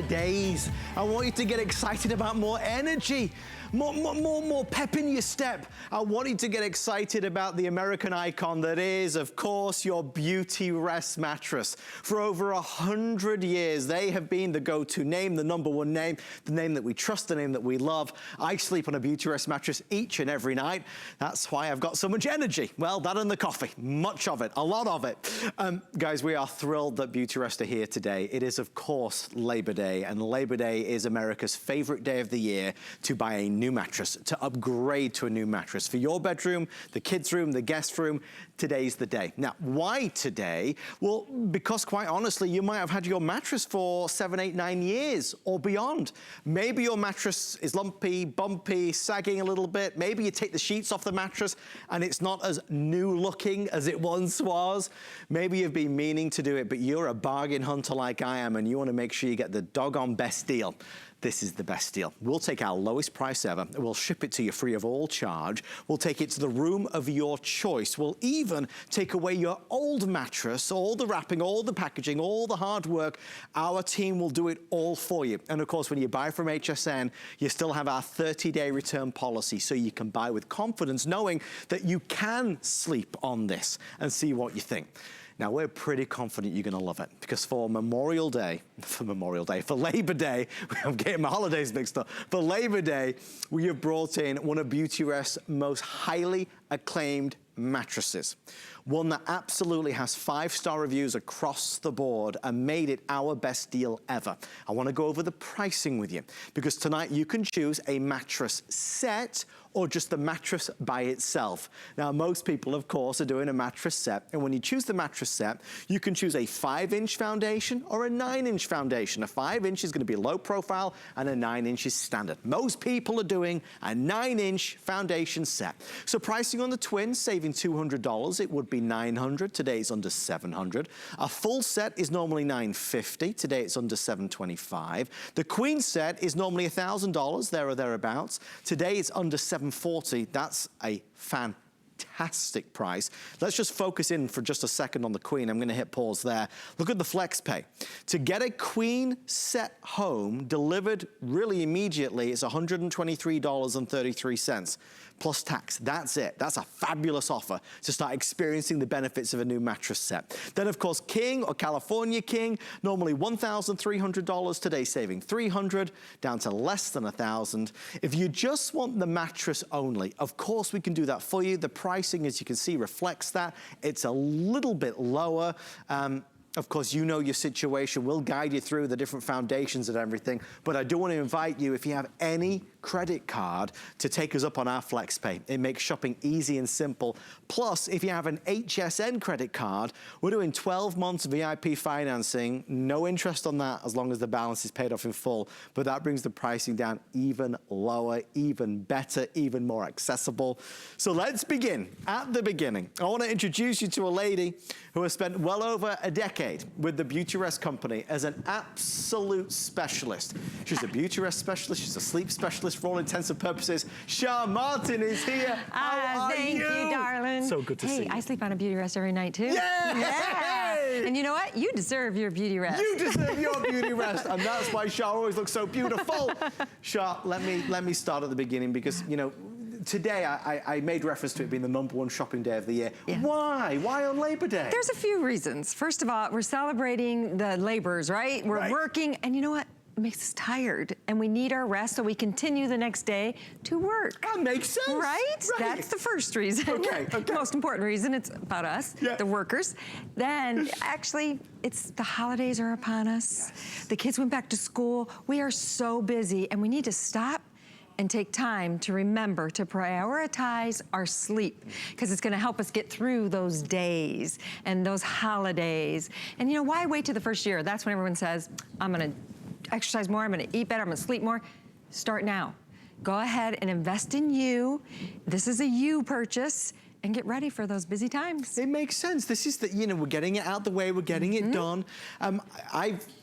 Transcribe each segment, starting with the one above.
Days. I want you to get excited about more energy, more pep in your step. I want you to get excited about the American icon that is, of course, your Beautyrest mattress. For over 100 years, they have been the go-to name, the #1 name, the name that we trust, the name that we love. I sleep on a Beautyrest mattress each and every night. That's why I've got so much energy. Well, that and the coffee, much of it, a lot of it. Guys, we are thrilled that Beautyrest are here today. It is, of course, Labor Day, and Labor Day is America's favorite day of the year to buy a new mattress, to upgrade to a new mattress. For your bedroom, the kids' room, the guest room, today's the day. Now, why today? Well, because quite honestly, you might have had your mattress for 7, 8, 9 years or beyond. Maybe your mattress is lumpy, bumpy, sagging a little bit. Maybe you take the sheets off the mattress and it's not as new looking as it once was. Maybe you've been meaning to do it, but you're a bargain hunter like I am and you want to make sure you get the doggone best deal. This is the best deal. We'll take our lowest price ever. We'll ship it to you free of all charge. We'll take it to the room of your choice. We'll even take away your old mattress, all the wrapping, all the packaging, all the hard work. Our team will do it all for you. And of course, when you buy from HSN, you still have our 30-day return policy, so you can buy with confidence, knowing that you can sleep on this and see what you think. Now, we're pretty confident you're gonna love it, because for Labor Day, I'm getting my holidays mixed up. For Labor Day, we have brought in one of Beautyrest's most highly acclaimed mattresses. One that absolutely has 5-star reviews across the board and made it our best deal ever. I wanna go over the pricing with you, because tonight you can choose a mattress set or just the mattress by itself. Now, most people, of course, are doing a mattress set, and when you choose the mattress set, you can choose a 5-inch foundation or a 9-inch foundation. A 5-inch is gonna be low profile, and a 9-inch is standard. Most people are doing a 9-inch foundation set. So pricing on the twin, saving $200, it would be $900. Today it's under $700. A full set is normally $950. Today it's under $725. The queen set is normally $1,000, there or thereabouts. Today it's under $740. That's a fantastic price. Let's just focus in for just a second on the queen. I'm gonna hit pause there. Look at the flex pay. To get a queen set home delivered really immediately, it's $123.33 plus tax. That's it. That's a fabulous offer to start experiencing the benefits of a new mattress set. Then of course, King or California King, normally $1,300, today saving $300, down to less than $1,000. If you just want the mattress only, of course we can do that for you. The pricing, as you can see, reflects that. It's a little bit lower. Of course, you know your situation. We'll guide you through the different foundations and everything. But I do want to invite you, if you have any credit card, to take us up on our FlexPay. It makes shopping easy and simple. Plus, if you have an HSN credit card, we're doing 12 months VIP financing. No interest on that as long as the balance is paid off in full. But that brings the pricing down even lower, even better, even more accessible. So let's begin at the beginning. I want to introduce you to a lady who has spent well over a decade with the Beautyrest company as an absolute specialist. She's a Beautyrest specialist, she's a sleep specialist for all intents and purposes. Shah Martin is here. How are thank you, darling. So good to see you. Hey, I sleep on a Beautyrest every night too. Yeah! And you know what? You deserve your Beautyrest. You deserve your Beautyrest, and that's why Shah always looks so beautiful. Shah, let me start at the beginning, because, you know, today, I made reference to it being the #1 shopping day of the year. Yeah. Why? Why on Labor Day? There's a few reasons. First of all, we're celebrating the laborers, right? We're working, and you know what? It makes us tired, and we need our rest, so we continue the next day to work. That makes sense. Right? That's the first reason. Okay. The most important reason. It's about us, the workers. Then, actually, it's the holidays are upon us. Yes. The kids went back to school. We are so busy, and we need to stop and take time to remember to prioritize our sleep, because it's gonna help us get through those days and those holidays. And you know, why wait till the first year? That's when everyone says, I'm gonna exercise more, I'm gonna eat better, I'm gonna sleep more. Start now. Go ahead and invest in you. This is a you purchase, and get ready for those busy times. It makes sense. This is the, you know, we're getting it out the way, we're getting it done.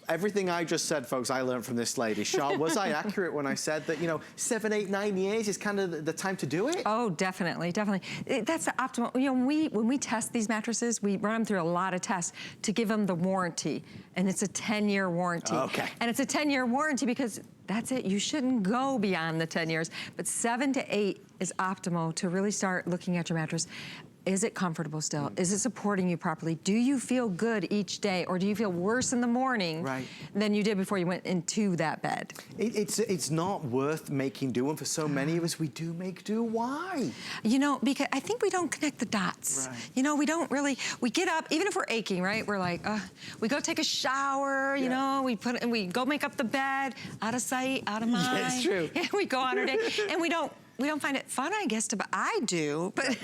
everything I just said, folks, I learned from this lady. Shah, was I accurate when I said that, you know, 7, 8, 9 years is kind of the time to do it? Oh, definitely, definitely. That's the optimal. You know, when we test these mattresses, we run them through a lot of tests to give them the warranty, and it's a 10-year warranty. Okay. And it's a 10-year warranty because that's it. You shouldn't go beyond the 10 years, but 7 to 8 is optimal to really start looking at your mattress. Is it comfortable still? Is it supporting you properly? Do you feel good each day, or do you feel worse in the morning than you did before you went into that bed? It's not worth making do, and for so many of us, we do make do. Why? You know, because I think we don't connect the dots. You know, we don't really, we get up, even if we're aching, right? We're like, we go take a shower, you know, we go make up the bed, out of sight, out of mind. Yeah, it's true. We go on our day, and we don't find it fun, I guess, but I do. But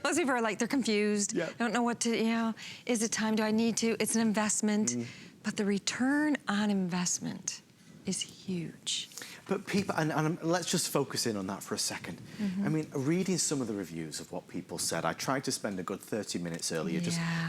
most people are like, they're confused. Don't know what to, you know, is it time? Do I need to? It's an investment. But the return on investment is huge. But people, and let's just focus in on that for a second. I mean, reading some of the reviews of what people said, I tried to spend a good 30 minutes earlier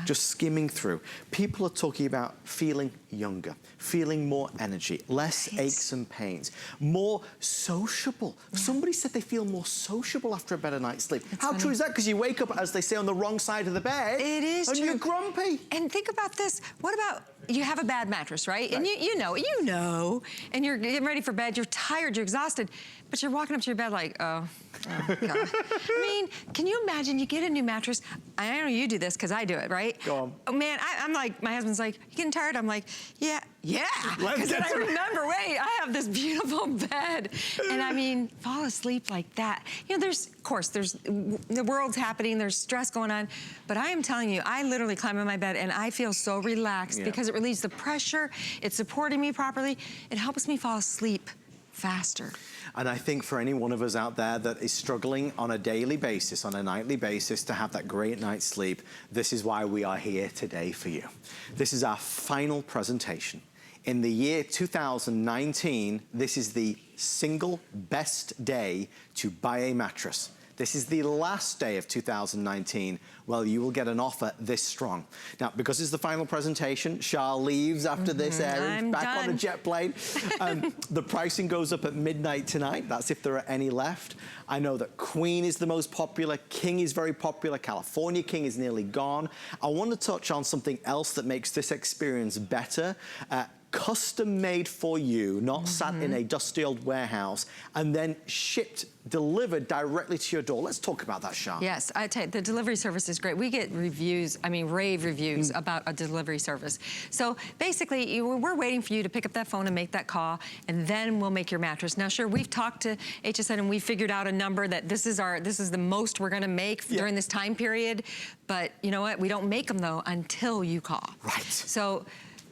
just skimming through. People are talking about feeling younger, feeling more energy, less aches and pains, more sociable. Somebody said they feel more sociable after a better night's sleep. How true is that? Because you wake up, as they say, on the wrong side of the bed. It is and true. you're grumpy. And think about this. What about, you have a bad mattress, right? And you know, and you're getting ready for bed, you're tired, you're exhausted, but you're walking up to your bed like, oh God. I mean, can you imagine you get a new mattress? I know you do this because I do it, right? Go on. Oh man, I'm like, my husband's like, you getting tired? I'm like, yeah. Because I remember, wait, I have this beautiful bed. And I mean, fall asleep like that. You know, of course, the world's happening, there's stress going on, but I am telling you, I literally climb in my bed and I feel so relaxed because it relieves the pressure, it's supporting me properly, it helps me fall asleep faster. And I think for any one of us out there that is struggling on a daily basis, on a nightly basis, to have that great night's sleep, this is why we are here today for you. This is our final presentation. In the year 2019, this is the single best day to buy a mattress. This is the last day of 2019. Well, you will get an offer this strong. Now, because it's the final presentation, Shah leaves after this airing, back on a jet plane. The pricing goes up at midnight tonight. That's if there are any left. I know that Queen is the most popular, King is very popular, California King is nearly gone. I want to touch on something else that makes this experience better. Custom made for you, not sat in a dusty old warehouse, and then shipped, delivered directly to your door. Let's talk about that, Shah. Yes, I tell you, the delivery service is great. We get reviews, I mean, rave reviews about a delivery service. So basically, we're waiting for you to pick up that phone and make that call, and then we'll make your mattress. Now, sure, we've talked to HSN and we figured out a number that this is the most we're gonna make during this time period. But you know what? We don't make them though until you call. Right. So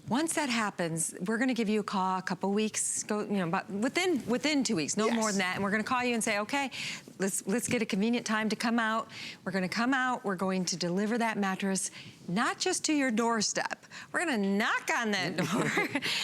once that happens, we're gonna give you a call a couple weeks, but within 2 weeks, no more than that, and we're gonna call you and say, okay, let's get a convenient time to come out. We're gonna come out, we're going to deliver that mattress, not just to your doorstep. We're gonna knock on that door.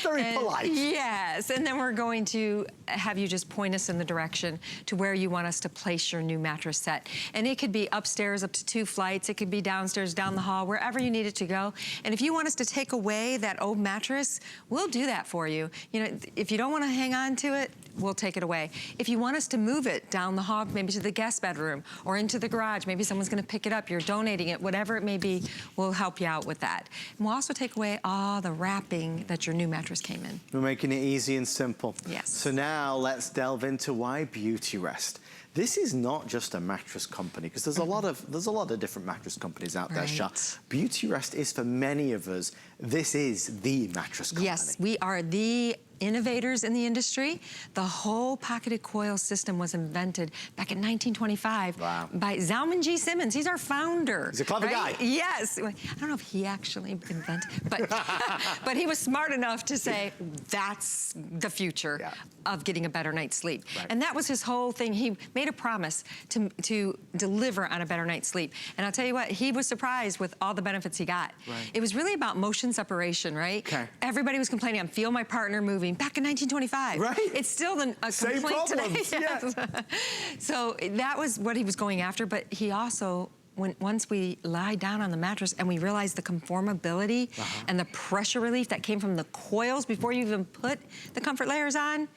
Very polite. Yes, and then we're going to have you just point us in the direction to where you want us to place your new mattress set. And it could be upstairs up to 2 flights, it could be downstairs, down the hall, wherever you need it to go. And if you want us to take away that old mattress, we'll do that for you. You know, if you don't wanna hang on to it, we'll take it away. If you want us to move it down the hall, maybe to the guest bedroom or into the garage, maybe someone's gonna pick it up, you're donating it, whatever it may be, we'll help you out with that. And we'll also take away all the wrapping that your new mattress came in. We're making it easy and simple. Yes. So now let's delve into why Beautyrest. This is not just a mattress company, because there's a lot of different mattress companies out there, Shah. Beautyrest is, for many of us, this is the mattress company. Yes, we are the innovators in the industry. The whole pocketed coil system was invented back in 1925 by Zalman G. Simmons. He's our founder. He's a clever guy. Yes. I don't know if he actually invented, but he was smart enough to say, that's the future of getting a better night's sleep. And that was his whole thing. He made a promise to deliver on a better night's sleep. And I'll tell you what, he was surprised with all the benefits he got. It was really about motion separation, right? Everybody was complaining, I'm feeling my partner moving. Back in 1925. It's still a complaint today. So that was what he was going after, but he also once we lie down on the mattress and we realized the conformability and the pressure relief that came from the coils before you even put the comfort layers on,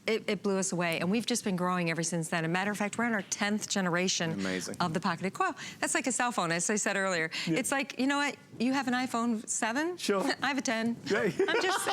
it blew us away. And we've just been growing ever since then. As a matter of fact, we're in our 10th generation of the pocketed coil. That's like a cell phone, as I said earlier. Yeah. It's like, you know what? You have an iPhone 7? Sure. I have a 10. Right. I'm just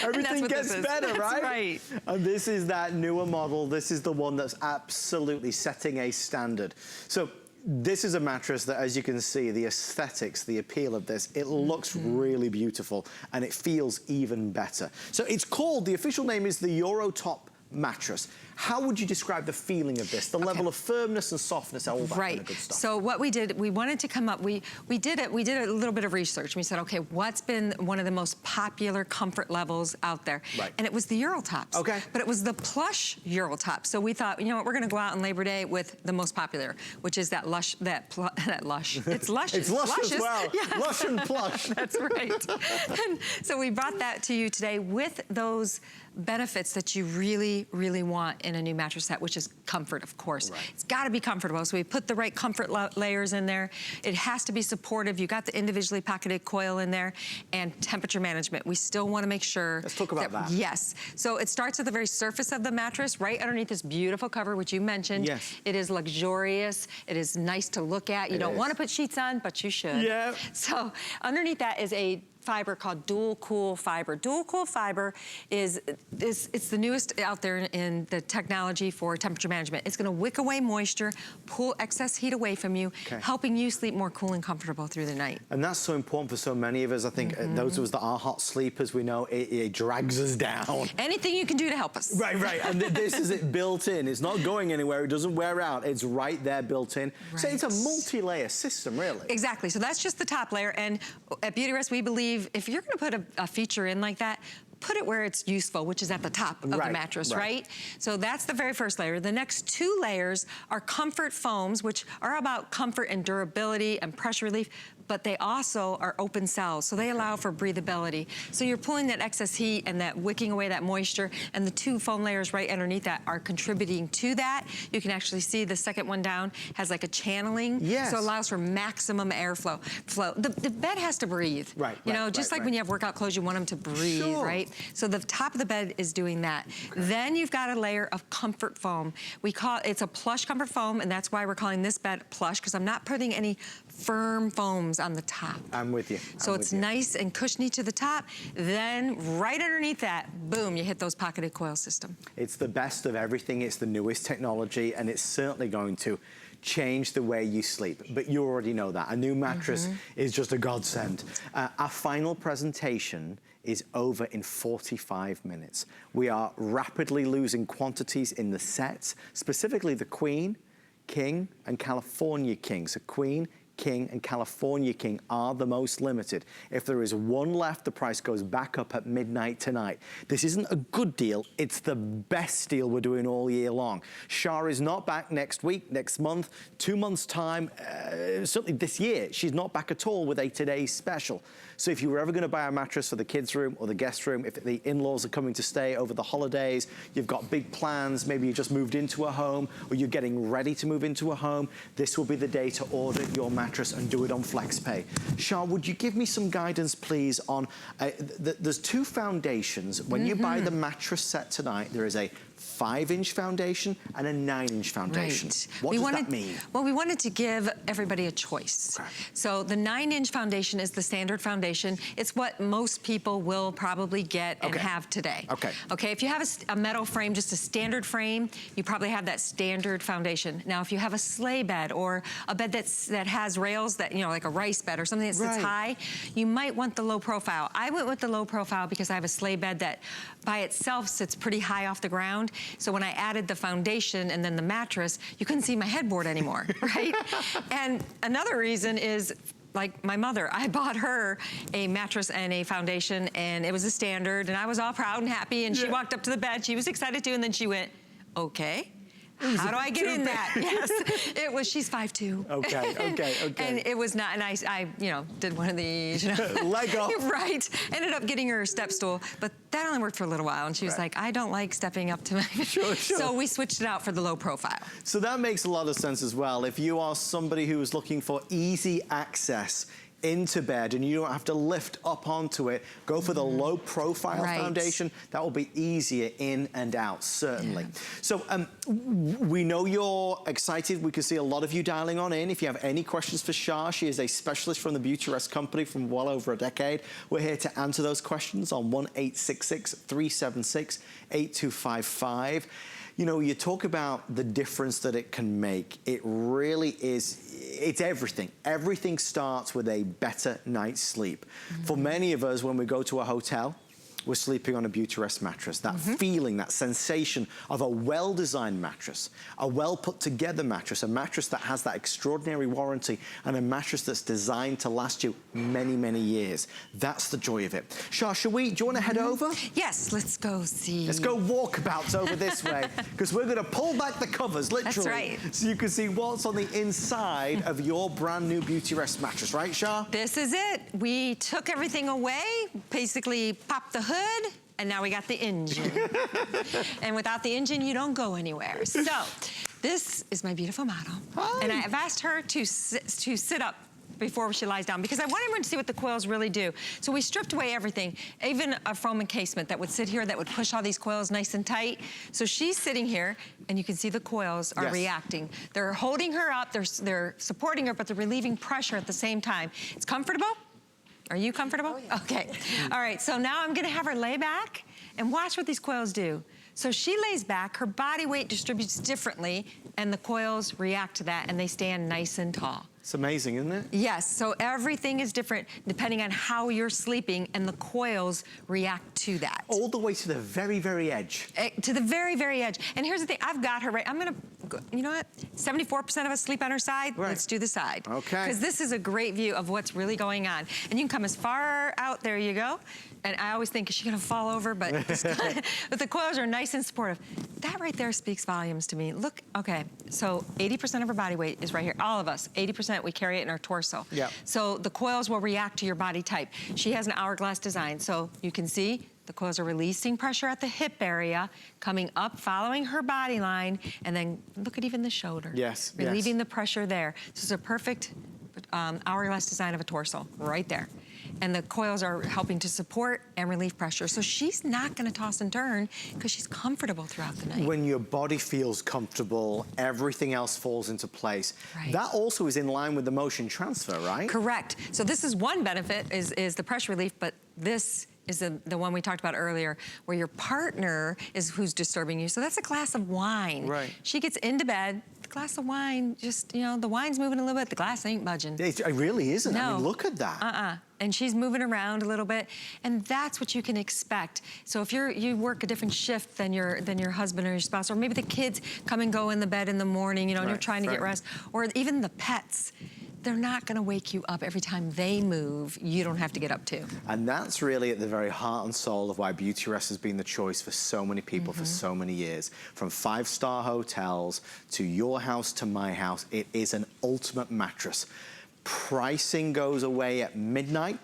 Everything gets better, that's right? Right. And this is that newer model. This is the one that's absolutely setting a standard. So this is a mattress that, as you can see, the aesthetics, the appeal of this, it looks really beautiful and it feels even better. So it's called, the official name is the Eurotop mattress. How would you describe the feeling of this? The level of firmness and softness, all that kind of good stuff. So what we did, we wanted to come up, we did a little bit of research. We said, okay, what's been one of the most popular comfort levels out there? Right. And it was the Eurotops. Okay. But it was the plush Eurotop. So we thought, you know what, we're gonna go out on Labor Day with the most popular, which is that lush, that lush. It's luscious. It's lush as well. Yes. Lush and plush. That's right. And so we brought that to you today with those benefits that you really, really want in a new mattress set, which is comfort, of course. Right. It's gotta be comfortable, so we put the right comfort layers in there. It has to be supportive. You got the individually pocketed coil in there, and temperature management. We still wanna make sure. Let's talk about that. Yes. So it starts at the very surface of the mattress, right underneath this beautiful cover, which you mentioned. Yes. It is luxurious. It is nice to look at. You don't wanna put sheets on, but you should. Yeah. So underneath that is a fiber called dual cool fiber. Dual cool fiber it's the newest out there in the technology for temperature management. It's gonna wick away moisture, pull excess heat away from you, helping you sleep more cool and comfortable through the night. And that's so important for so many of us. I think those of us that are hot sleepers, we know it drags us down. Anything you can do to help us. Right, right. And this is it built in. It's not going anywhere. It doesn't wear out. It's right there built in. Right. So it's a multi-layer system, really. Exactly. So that's just the top layer. And at Beautyrest, we believe if you're going to put a feature in like that, put it where it's useful, which is at the top of the mattress, right? So that's the very first layer. The next two layers are comfort foams, which are about comfort and durability and pressure relief, but they also are open cells, so they allow for breathability. So you're pulling that excess heat and that wicking away that moisture, and the two foam layers right underneath that are contributing to that. You can actually see the second one down has like a channeling, so it allows for maximum airflow. The bed has to breathe. You know, just like when you have workout clothes, you want them to breathe, right? So the top of the bed is doing that. Then you've got a layer of comfort foam. We call it's a plush comfort foam, and that's why we're calling this bed plush, because I'm not putting any firm foams on the top. I'm with you. So it's nice and cushiony to the top. Then right underneath that, boom, you hit those pocketed coil system. It's the best of everything. It's the newest technology, and it's certainly going to change the way you sleep. But you already know that. A new mattress is just a godsend. Our final presentation is over in 45 minutes. We are rapidly losing quantities in the sets, specifically the Queen, King, and California King. So Queen, King, and California King are the most limited. If there is one left, the price goes back up at midnight tonight. This isn't a good deal, it's the best deal we're doing all year long. Shah is not back next week, next month, 2 months' time, certainly this year. She's not back at all with a today's special. So if you were ever gonna buy a mattress for the kids' room or the guest room, if the in-laws are coming to stay over the holidays, you've got big plans, maybe you just moved into a home or you're getting ready to move into a home, this will be the day to order your mattress and do it on FlexPay. Shah, would you give me some guidance, please, on, there's two foundations. When you buy the mattress set tonight, there is a 5-inch foundation and a 9-inch foundation. What does that mean? Well, we wanted to give everybody a choice. So the 9-inch foundation is the standard foundation. It's what most people will probably get and have today. Okay, if you have a metal frame, just a standard frame, you probably have that standard foundation. Now, if you have a sleigh bed or a bed that has rails that, you know, like a rice bed or something that sits high, you might want the low profile. I went with the low profile because I have a sleigh bed that by itself sits pretty high off the ground. So when I added the foundation and then the mattress, you couldn't see my headboard anymore, right? And another reason is, like my mother, I bought her a mattress and a foundation, and it was a standard, and I was all proud and happy, and she walked up to the bed, she was excited too, and then she went, okay. how do I get in that? Yes, it was, she's 5'2". Okay. And it was not, and I you know, did one of these, you know. Lego. Right, ended up getting her a step stool, but that only worked for a little while, and she was like, I don't like stepping up to my... Sure. So we switched it out for the low profile. So that makes a lot of sense as well. If you are somebody who is looking for easy access into bed and you don't have to lift up onto it, go for the low profile foundation. That will be easier in and out, certainly. Yeah. So we know you're excited. We can see a lot of you dialing on in. If you have any questions for Shah, she is a specialist from the Beautyrest company from well over a decade. We're here to answer those questions on 1-866-376-8255. You know, you talk about the difference that it can make. It really is, it's everything. Everything starts with a better night's sleep. For many of us, when we go to a hotel, we're sleeping on a Beautyrest mattress. That feeling, that sensation of a well-designed mattress, a well-put-together mattress, a mattress that has that extraordinary warranty, and a mattress that's designed to last you many, many years. That's the joy of it. Shah, do you want to head over? Yes, let's go see. Let's go walkabouts over this way, because we're going to pull back the covers, literally. That's right. So you can see what's on the inside of your brand new Beautyrest mattress, right, Shah? This is it. We took everything away, basically popped the hood, and now we got the engine. And without the engine, you don't go anywhere. So this is my beautiful model. Hi. And I've asked her to sit up before she lies down, because I want everyone to see what the coils really do. So we stripped away everything, even a foam encasement that would sit here that would push all these coils nice and tight. So she's sitting here, and you can see the coils are reacting. They're holding her up, they're supporting her, but they're relieving pressure at the same time. It's comfortable. Are you comfortable? Oh, yeah. Okay. All right, so now I'm gonna have her lay back and watch what these coils do. So she lays back, her body weight distributes differently, and the coils react to that, and they stand nice and tall. It's amazing, isn't it? Yes, so everything is different depending on how you're sleeping, and the coils react to that. All the way to the very, very edge. To the very, very edge. And here's the thing, I've got her right, I'm gonna, you know what? 74% of us sleep on her side, let's do the side. Okay. Because this is a great view of what's really going on. And you can come as far out, there you go. And I always think, is she gonna fall over? But, but the coils are nice and supportive. That right there speaks volumes to me. Look, okay, so 80% of her body weight is right here. All of us, 80%, we carry it in our torso. Yeah. So the coils will react to your body type. She has an hourglass design, so you can see the coils are releasing pressure at the hip area, coming up, following her body line, and then look at even the shoulder. Yes, relieving the pressure there. So it's a perfect hourglass design of a torso, right there. And the coils are helping to support and relieve pressure. So she's not gonna toss and turn because she's comfortable throughout the night. When your body feels comfortable, everything else falls into place. Right. That also is in line with the motion transfer, right? Correct. So this is one benefit, is the pressure relief, but this is the one we talked about earlier, where your partner is who's disturbing you. So that's a glass of wine. Right. She gets into bed, the glass of wine, just, you know, the wine's moving a little bit, the glass ain't budging. It really isn't. No. I mean, look at that. And she's moving around a little bit, and that's what you can expect. So if you work a different shift than your husband or your spouse, or maybe the kids come and go in the bed in the morning, you know, and you're trying to get rest, or even the pets, they're not gonna wake you up every time they move. You don't have to get up too. And that's really at the very heart and soul of why Beautyrest has been the choice for so many people for so many years. From 5-star hotels to your house to my house, it is an ultimate mattress. Pricing goes away at midnight.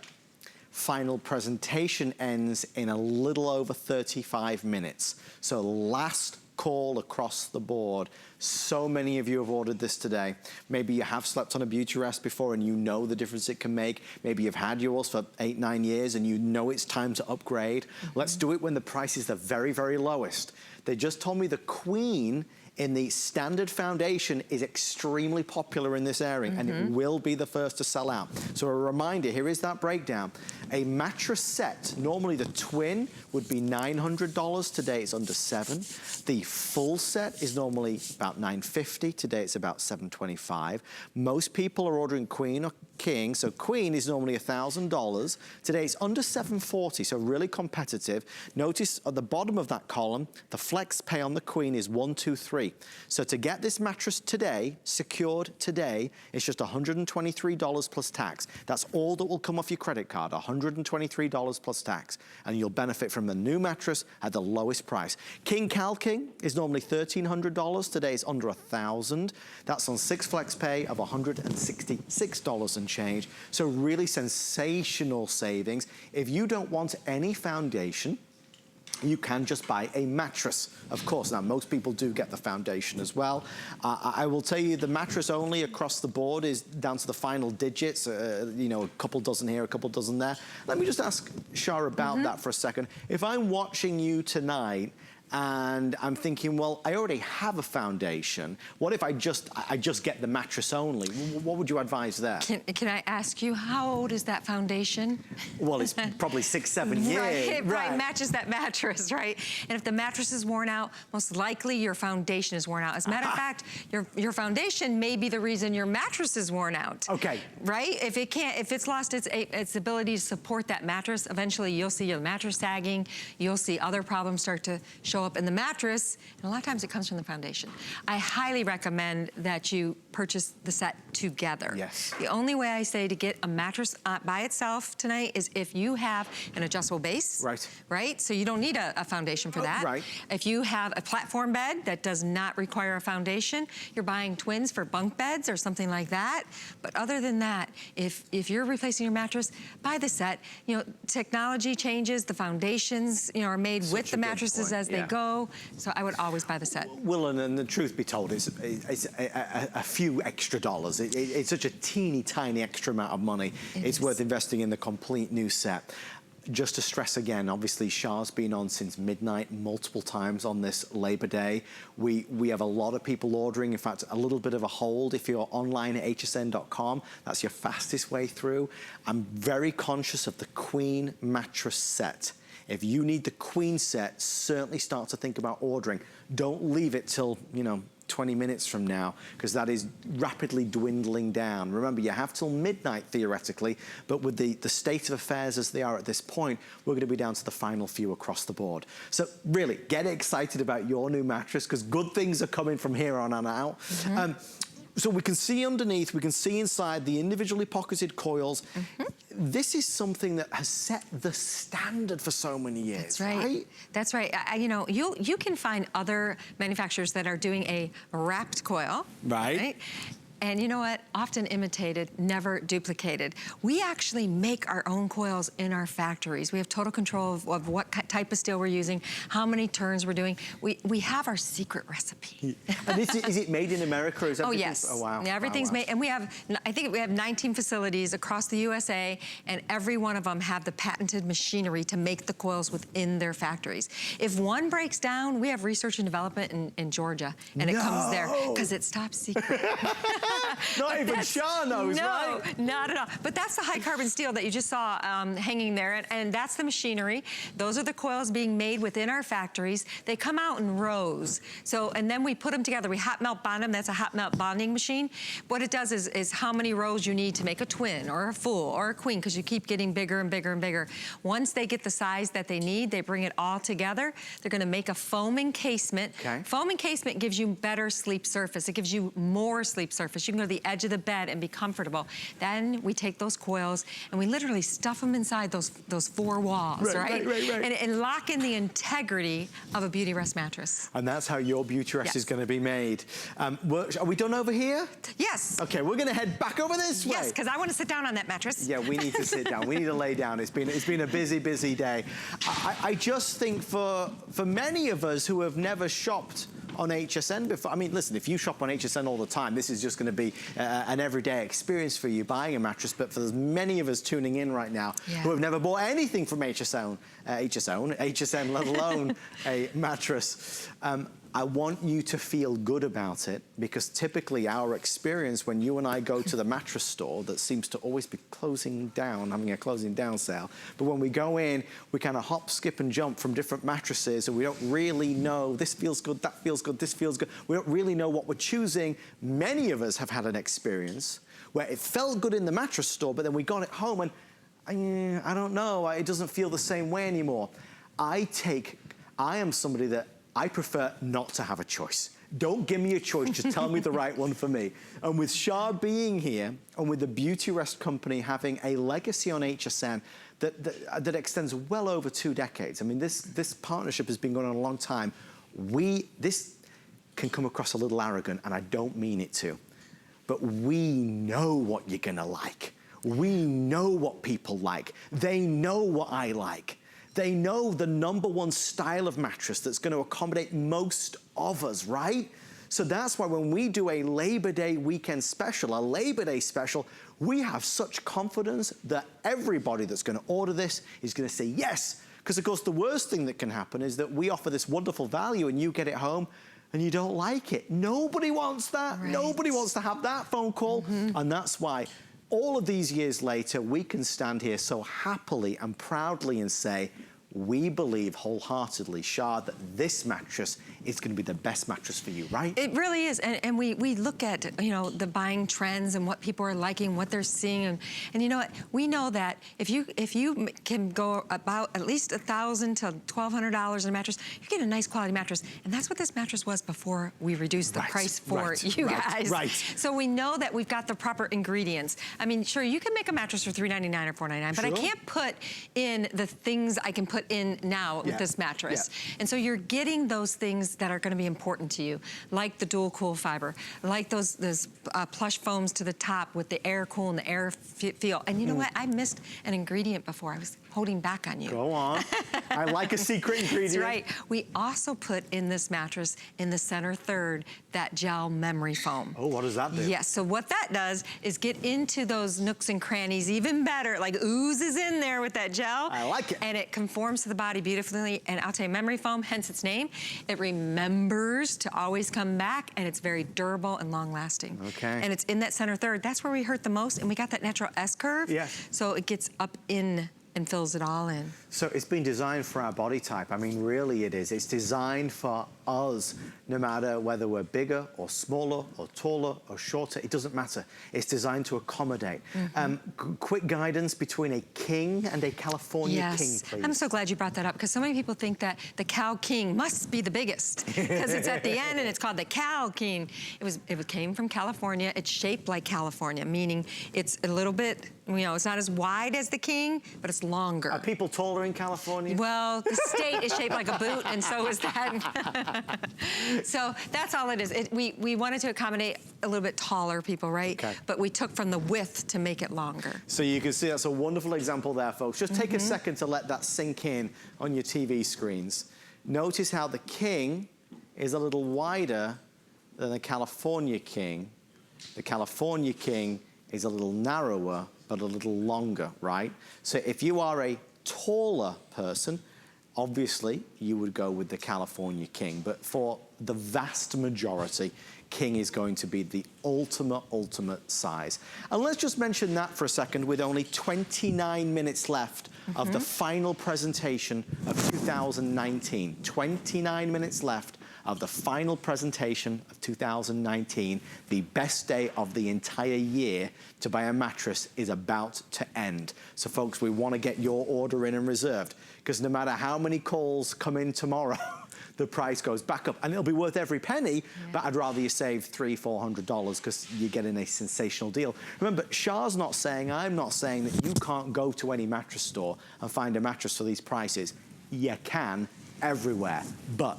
Final presentation ends in a little over 35 minutes. So last call across the board. So many of you have ordered this today. Maybe you have slept on a Beautyrest before and you know the difference it can make. Maybe you've had yours for 8-9 years and you know it's time to upgrade. Let's do it when the price is the very, very lowest. They just told me the Queen in the standard foundation is extremely popular in this area and it will be the first to sell out. So a reminder, here is that breakdown. A mattress set, normally the twin would be $900, today it's under $700. The full set is normally about $950, today it's about $725. Most people are ordering Queen or King, so Queen is normally $1,000. Today it's under $740, so really competitive. Notice at the bottom of that column, the flex pay on the Queen is $123. free. So to get this mattress today, secured today, it's just $123 plus tax. That's all that will come off your credit card, $123 plus tax. And you'll benefit from the new mattress at the lowest price. King Cal King is normally $1,300. Today it's under $1,000. That's on 6 flex pay of $166 and change. So really sensational savings. If you don't want any foundation, you can just buy a mattress. Of course, now most people do get the foundation as well. I will tell you the mattress only across the board is down to the final digits, you know, a couple dozen here, a couple dozen there. Let me just ask Shah about that for a second. If I'm watching you tonight and I'm thinking, well, I already have a foundation. What if I just get the mattress only? What would you advise there? Can I ask you, how old is that foundation? Well, it's probably 6, 7 years. Right, it probably matches that mattress, right? And if the mattress is worn out, most likely your foundation is worn out. As a matter of fact, your foundation may be the reason your mattress is worn out. Okay. Right? If it's lost its ability to support that mattress, eventually you'll see your mattress sagging, you'll see other problems start to show up in the mattress, and a lot of times it comes from the foundation. I highly recommend that you purchase the set together. Yes. The only way I say to get a mattress by itself tonight is if you have an adjustable base. Right. Right? So you don't need a foundation for that. Right. If you have a platform bed that does not require a foundation, you're buying twins for bunk beds or something like that. But other than that, if you're replacing your mattress, buy the set. You know, technology changes, the foundations, you know, are made with the mattresses as they go. So I would always buy the set. Well, and the truth be told, it's a few extra dollars. It's such a teeny tiny extra amount of money. It's worth investing in the complete new set. Just to stress again, obviously Shah's been on since midnight multiple times on this Labor Day. We have a lot of people ordering. In fact, a little bit of a hold. If you're online at hsn.com, that's your fastest way through. I'm very conscious of the Queen mattress set. If you need the Queen set, certainly start to think about ordering. Don't leave it till, you know, 20 minutes from now, because that is rapidly dwindling down. Remember, you have till midnight theoretically, but with the state of affairs as they are at this point, we're going to be down to the final few across the board. So really, get excited about your new mattress, because good things are coming from here on out. So we can see underneath, we can see inside the individually pocketed coils. This is something that has set the standard for so many years. That's right. That's right. You know, you can find other manufacturers that are doing a wrapped coil. Right? And you know what? Often imitated, never duplicated. We actually make our own coils in our factories. We have total control of what type of steel we're using, how many turns we're doing. We have our secret recipe. And is it made in America? Is oh, yes. Oh, wow. Yeah, everything's made. And we have, I think we have 19 facilities across the USA, and every one of them have the patented machinery to make the coils within their factories. If one breaks down, we have research and development in Georgia, and it comes there because it's top secret. Not even Shah knows, right? No, not at all. But that's the high carbon steel that you just saw hanging there, and that's the machinery. Those are the coils being made within our factories. They come out in rows. So, and then we put them together. We hot melt bond them. That's a hot melt bonding machine. What it does is how many rows you need to make a twin or a full or a queen, because you keep getting bigger and bigger and bigger. Once they get the size that they need, they bring it all together. They're going to make a foam encasement. Foam encasement gives you better sleep surface. It gives you more sleep surface. You can go to the edge of the bed and be comfortable. Then we take those coils and we literally stuff them inside those four walls, right? And lock in the integrity of a Beautyrest mattress. And that's how your Beautyrest is going to be made. Are we done over here? Yes. Okay, we're going to head back over this way. Yes, because I want to sit down on that mattress. Yeah, we need to sit down. We need to lay down. It's been a busy, busy day. I just think for many of us who have never shopped on HSN before. I mean, listen, if you shop on HSN all the time, this is just going to be an everyday experience for you buying a mattress. But for many of us tuning in right now who have never bought anything from HSN, let alone a mattress, I want you to feel good about it, because typically our experience when you and I go to the mattress store that seems to always be closing down, having a closing down sale, but when we go in, we kind of hop, skip and jump from different mattresses, and we don't really know, this feels good, that feels good, this feels good. We don't really know what we're choosing. Many of us have had an experience where it felt good in the mattress store, but then we got it home and I don't know, it doesn't feel the same way anymore. I am somebody that I prefer not to have a choice. Don't give me a choice, just tell me the right one for me. And with Shah being here, and with the Beautyrest company having a legacy on HSN that extends well over 2 decades. I mean, this partnership has been going on a long time. This can come across a little arrogant, and I don't mean it to, but we know what you're gonna like. We know what people like. They know what I like. They know the #1 style of mattress that's gonna accommodate most of us, right? So that's why when we do a Labor Day weekend special, a Labor Day special, we have such confidence that everybody that's gonna order this is gonna say yes. Because of course the worst thing that can happen is that we offer this wonderful value and you get it home and you don't like it. Nobody wants that. Right. Nobody wants to have that phone call. And that's why all of these years later, we can stand here so happily and proudly and say, we believe wholeheartedly, Shah, that this mattress is going to be the best mattress for you, right? It really is, and we look at, you know, the buying trends and what people are liking, what they're seeing, and you know what? We know that if you can go about at least $1,000 to $1,200 in a mattress, you get a nice quality mattress, and that's what this mattress was before we reduced the price for you guys. Right. So we know that we've got the proper ingredients. I mean, sure, you can make a mattress for $399 or $499, but I can't put in the things I can put in now with this mattress. And so you're getting those things that are going to be important to you, like the dual cool fiber, like those plush foams to the top with the air cool and the air feel. And you know what? I missed an ingredient before. I was holding back on you. Go on. I like a secret ingredient. That's right. We also put in this mattress, in the center third, that gel memory foam. Oh, what does that do? Yes, so what that does is get into those nooks and crannies even better, like oozes in there with that gel. I like it. And it conforms to the body beautifully. And I'll tell you, memory foam, hence its name, it remembers to always come back, and it's very durable and long lasting. Okay. And it's in that center third. That's where we hurt the most, and we got that natural S curve. Yes. So it gets up in and fills it all in. So it's been designed for our body type. I mean, really it is. It's designed for us, no matter whether we're bigger or smaller or taller or shorter, it doesn't matter. It's designed to accommodate. Quick guidance between a king and a California king, please. I'm so glad you brought that up, because so many people think that the Cal King must be the biggest, because it's at the end and it's called the Cal King. It came from California. It's shaped like California, meaning it's a little bit, you know, it's not as wide as the King, but it's longer. Are people taller in California? Well, the state is shaped like a boot, and so is that. So that's all it is. We wanted to accommodate a little bit taller people, right? Okay. But we took from the width to make it longer. So you can see that's a wonderful example there, folks. Just take a second to let that sink in on your TV screens. Notice how the King is a little wider than the California King. The California King is a little narrower, but a little longer, right? So if you are a taller person, obviously you would go with the California King, but for the vast majority, King is going to be the ultimate size. And let's just mention that for a second, with only 29 minutes left of the final presentation of 2019. 29 minutes left of the final presentation of 2019. The best day of the entire year to buy a mattress is about to end. So folks, we want to get your order in and reserved, because no matter how many calls come in tomorrow, the price goes back up, and it'll be worth every penny, but I'd rather you save $300–400 because you're getting a sensational deal. Remember, Shah's not saying, I'm not saying that you can't go to any mattress store and find a mattress for these prices. You can everywhere, but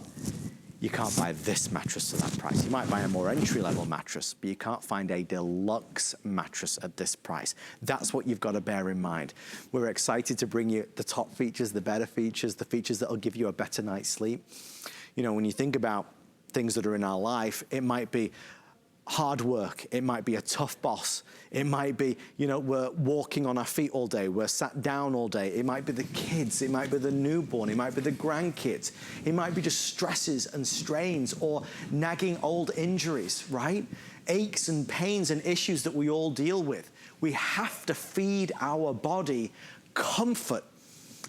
you can't buy this mattress to that price. You might buy a more entry-level mattress, but you can't find a deluxe mattress at this price. That's what you've got to bear in mind. We're excited to bring you the top features, the better features, the features that'll give you a better night's sleep. You know, when you think about things that are in our life, it might be hard work, it might be a tough boss, it might be, you know, we're walking on our feet all day, we're sat down all day, it might be the kids, it might be the newborn, it might be the grandkids, it might be just stresses and strains or nagging old injuries, right? Aches and pains and issues that we all deal with. We have to feed our body comfort.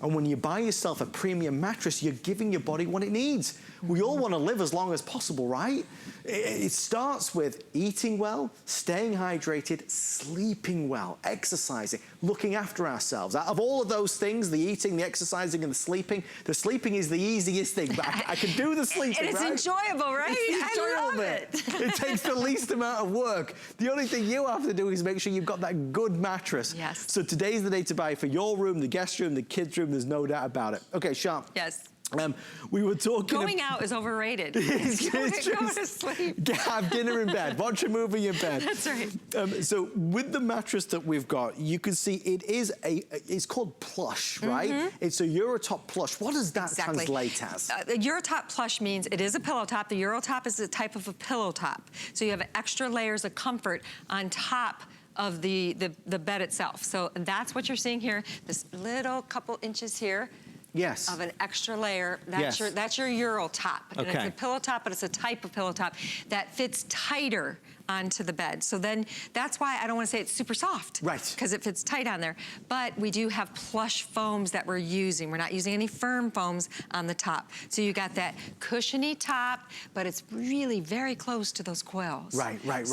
And when you buy yourself a premium mattress, you're giving your body what it needs. We all want to live as long as possible, right? It starts with eating well, staying hydrated, sleeping well, exercising, looking after ourselves. Out of all of those things, the eating, the exercising, and the sleeping is the easiest thing. But I can do the sleeping, and it's right? enjoyable, right? It's the enjoyable I love it takes the least amount of work. The only thing you have to do is make sure you've got that good mattress. Yes. So today's the day to buy for your room, the guest room, the kids' room. There's no doubt about it. Okay, Sharp. Yes. We were talking... Going out is overrated. Go to sleep. Have dinner in bed. Watch a movie in bed. That's right. So with the mattress that we've got, you can see it's called Plush, right? It's a Eurotop Plush. What does that translate as? The Eurotop Plush means it is a pillow top. The Eurotop is a type of a pillow top. So you have extra layers of comfort on top of the bed itself. So that's what you're seeing here. This little couple inches here. Yes. Of an extra layer. That's your Euro top. And it's a pillow top, but it's a type of pillow top that fits tighter onto the bed. So then that's why I don't want to say it's super soft. Right. Because it fits tight on there. But we do have plush foams that we're using. We're not using any firm foams on the top. So you got that cushiony top, but it's really very close to those coils. Right.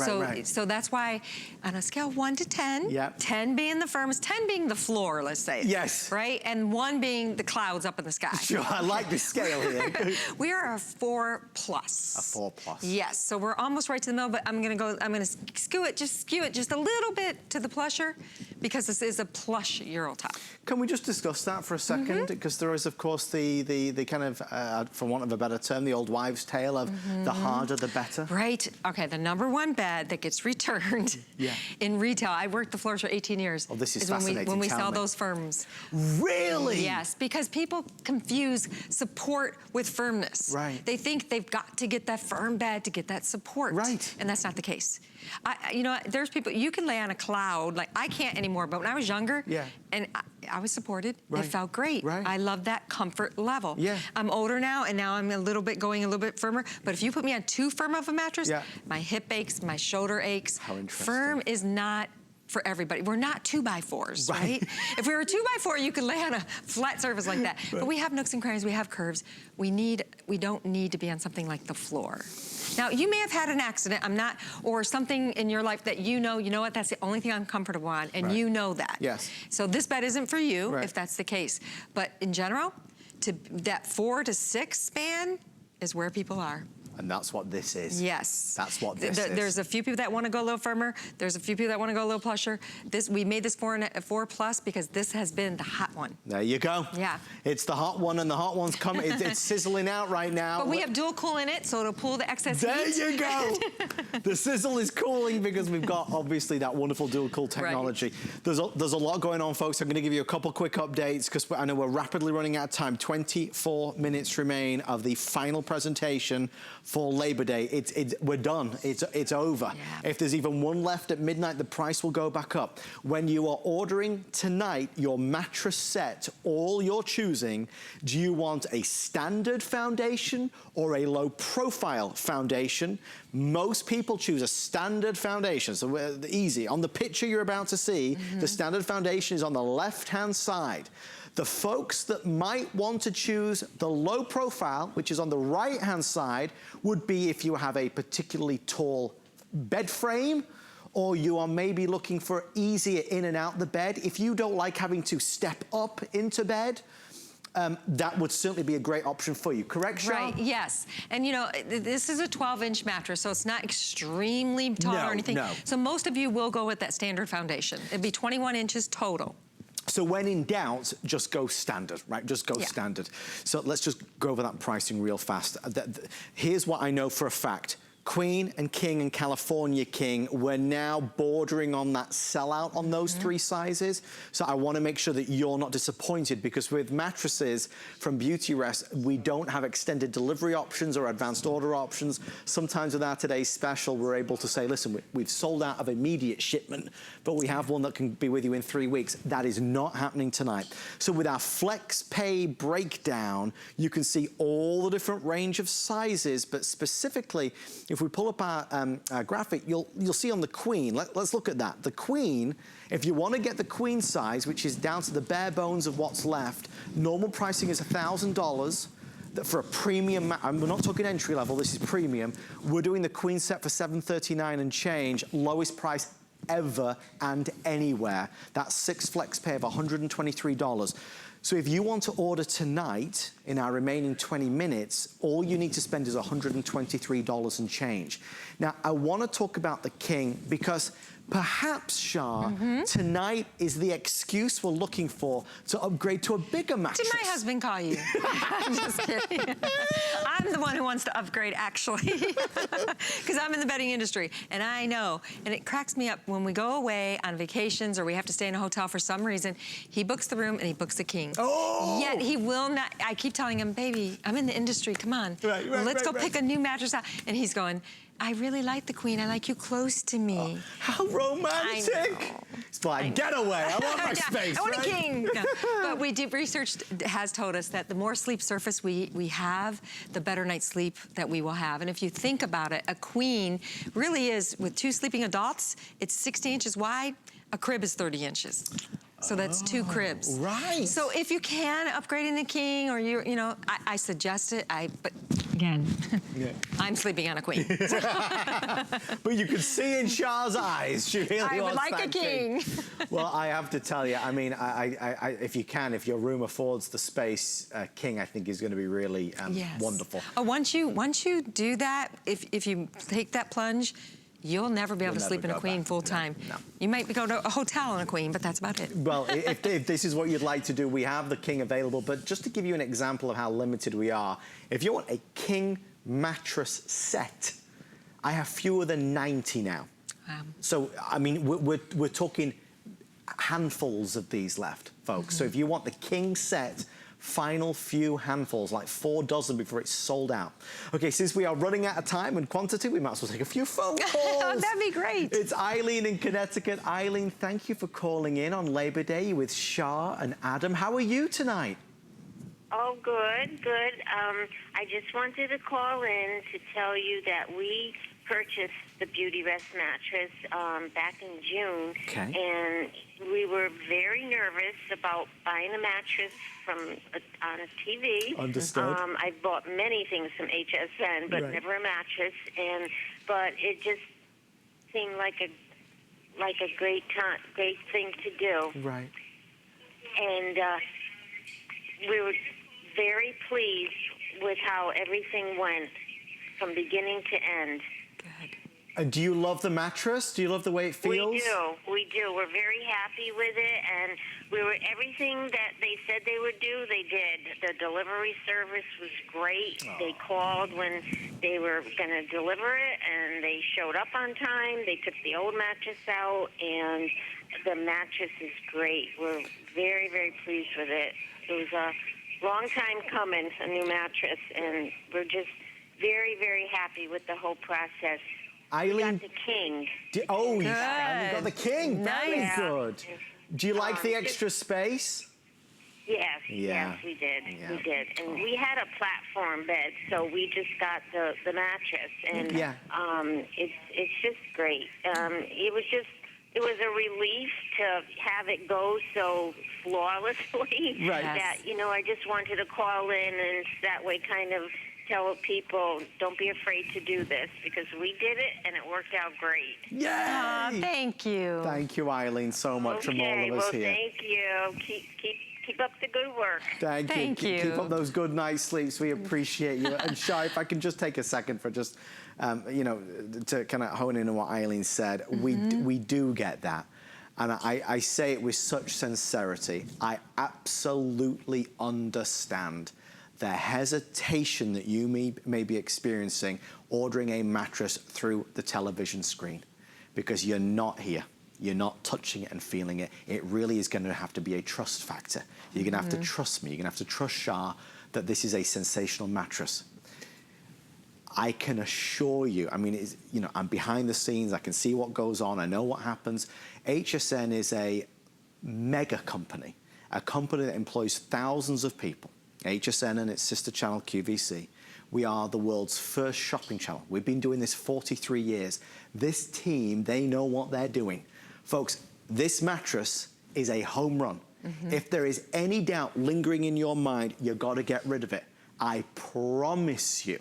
So that's why on a scale 1 to 10, 10 being the firmest, 10 being the floor, let's say. Yes. Right? And 1 being the clouds up in the sky. Sure, I like the scale here. We are a 4+. A 4+. Yes, so we're almost right to the middle, but I'm gonna skew it just a little bit to the plusher because this is a plush Eurotop. Can we just discuss that for a second? Because there is, of course, the kind of, for want of a better term, the old wives' tale of the harder, the better. Right. Okay, the #1 bed that gets returned in retail. I worked the floors for 18 years. Oh, this is fascinating. When we sell those firms. Really? Yes, because people confuse support with firmness. Right. They think they've got to get that firm bed to get that support. Right. And that's not the case. You know, there's people, you can lay on a cloud, like I can't anymore, but when I was younger, and I was supported, it felt great. Right. I love that comfort level. Yeah. I'm older now, and now I'm going a little bit firmer, but if you put me on too firm of a mattress, my hip aches, my shoulder aches. How interesting. Firm is not for everybody. We're not 2x4s, right? If we were a 2x4, you could lay on a flat surface like that. But we have nooks and crannies, we have curves. We don't need to be on something like the floor. Now, you may have had an accident, or something in your life that you know what, that's the only thing I'm comfortable on, and you know that. Yes. So this bed isn't for you, if that's the case. But in general, that 4 to 6 span is where people are. And that's what this is. Yes. That's what this is. There's a few people that want to go a little firmer. There's a few people that want to go a little plusher. We made this 4+ because this has been the hot one. There you go. Yeah. It's the hot one, and the hot one's coming. It's sizzling out right now. But we have dual cool in it, so it'll pull the excess heat. There you go. The sizzle is cooling because we've got, obviously, that wonderful dual cool technology. There's a lot going on, folks. I'm going to give you a couple quick updates because I know we're rapidly running out of time. 24 minutes remain of the final presentation for Labor Day. We're done. It's over. Yeah. If there's even one left at midnight, the price will go back up. When you are ordering tonight your mattress set, all you're choosing, do you want a standard foundation or a low profile foundation? Most people choose a standard foundation, so easy. On the picture you're about to see, the standard foundation is on the left-hand side. The folks that might want to choose the low profile, which is on the right-hand side, would be if you have a particularly tall bed frame, or you are maybe looking for easier in and out the bed. If you don't like having to step up into bed, that would certainly be a great option for you. Correct, Sean? Right, yes. And you know, this is a 12-inch mattress, so it's not extremely tall or anything. No. So most of you will go with that standard foundation. It'd be 21 inches total. So when in doubt, just go standard, right? Just go standard. So let's just go over that pricing real fast. Here's what I know for a fact. Queen and King and California King, we're now bordering on that sellout on those 3 sizes. So I want to make sure that you're not disappointed, because with mattresses from Beautyrest, we don't have extended delivery options or advanced order options. Sometimes with our today's special, we're able to say, listen, we've sold out of immediate shipment, but we have one that can be with you in 3 weeks. That is not happening tonight. So with our flex pay breakdown, you can see all the different range of sizes, but specifically, if we pull up our graphic, you'll see on the queen, let's look at that. The queen, if you want to get the queen size, which is down to the bare bones of what's left, normal pricing is $1,000. For a premium, and we're not talking entry level, this is premium. We're doing the queen set for $739 and change, lowest price ever and anywhere. That's 6 flex pay of $123. So if you want to order tonight, in our remaining 20 minutes, all you need to spend is $123 and change. Now, I want to talk about the king because perhaps, Shah, tonight is the excuse we're looking for to upgrade to a bigger mattress. Did my husband call you? I'm just kidding. I'm the one who wants to upgrade, actually, because I'm in the bedding industry, and I know, and it cracks me up when we go away on vacations or we have to stay in a hotel for some reason, he books the room and he books the king. Oh! Yet he will not, I keep telling him, baby, I'm in the industry, come on. Let's go pick a new mattress out. And he's going, I really like the queen. I like you close to me. Oh, how romantic. It's like, get away. I want my space. I want a king. No. But research has told us that the more sleep surface we have, the better night's sleep that we will have. And if you think about it, a queen really is, with 2 sleeping adults, it's 60 inches wide. A crib is 30 inches. So that's 2 cribs. Right. So if you can, upgrading the king, or you know, I suggest it. But again, I'm sleeping on a queen. But you can see in Shah's eyes, she really I would wants like that a king. Well, I have to tell you, I mean, if you can, if your room affords the space, king, I think is going to be really wonderful. Once you do that, if you take that plunge, you'll never be able to sleep in a queen full time. No. You might go to a hotel in a queen, but that's about it. Well, if this is what you'd like to do, we have the king available. But just to give you an example of how limited we are, if you want a king mattress set, I have fewer than 90 now. So, I mean, we're talking handfuls of these left, folks. So if you want the king set, final few handfuls, like 4 dozen before it's sold out. Okay, since we are running out of time and quantity, we might as well take a few phone calls. That'd be great. It's Eileen in Connecticut. Eileen, thank you for calling in on Labor Day with Shah and Adam. How are you tonight? Oh, good, good. I just wanted to call in to tell you that we purchased the Beautyrest mattress back in June. Okay. And we were very nervous about buying a mattress on a TV. Understood. I bought many things from HSN, but never a mattress. But it just seemed like a great thing to do. Right. And we were very pleased with how everything went from beginning to end. Good. And do you love the mattress? Do you love the way it feels? We do. We're very happy with it, and everything that they said they would do, they did. The delivery service was great. Oh. They called when they were going to deliver it, and they showed up on time. They took the old mattress out, and the mattress is great. We're very, very pleased with it. It was a long time coming, a new mattress, and we're just very, very happy with the whole process. Eileen, we got the king. You got the king. Nice. Very good. Do you like the extra space? Yes, yes, we did. Yeah. We did. And we had a platform bed, so we just got the mattress. And it's just great. It was a relief to have it go so flawlessly that, I just wanted to call in and that way kind of tell people, don't be afraid to do this, because we did it and it worked out great. Yay! Thank you. Thank you, Eileen, so much from all of us here. Thank you. Keep up the good work. Thank you. Keep up those good night sleeps. We appreciate you. And Shah, if I can just take a second for just, to kind of hone in on what Eileen said. We do get that. And I say it with such sincerity. I absolutely understand the hesitation that you may be experiencing ordering a mattress through the television screen, because you're not here. You're not touching it and feeling it. It really is going to have to be a trust factor. You're going to have to trust me. You're going to have to trust Shah that this is a sensational mattress. I can assure you, I mean, I'm behind the scenes. I can see what goes on. I know what happens. HSN is a mega company, a company that employs thousands of people. HSN and its sister channel QVC. We are the world's first shopping channel. We've been doing this 43 years. This team, they know what they're doing. Folks, this mattress is a home run. If there is any doubt lingering in your mind, you gotta get rid of it. I promise you,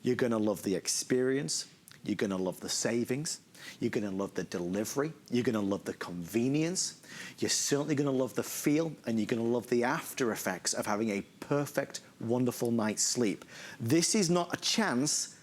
you're gonna love the experience, you're gonna love the savings, you're gonna love the delivery, you're gonna love the convenience, you're certainly gonna love the feel, and you're gonna love the after effects of having a perfect, wonderful night's sleep. This is not a chance,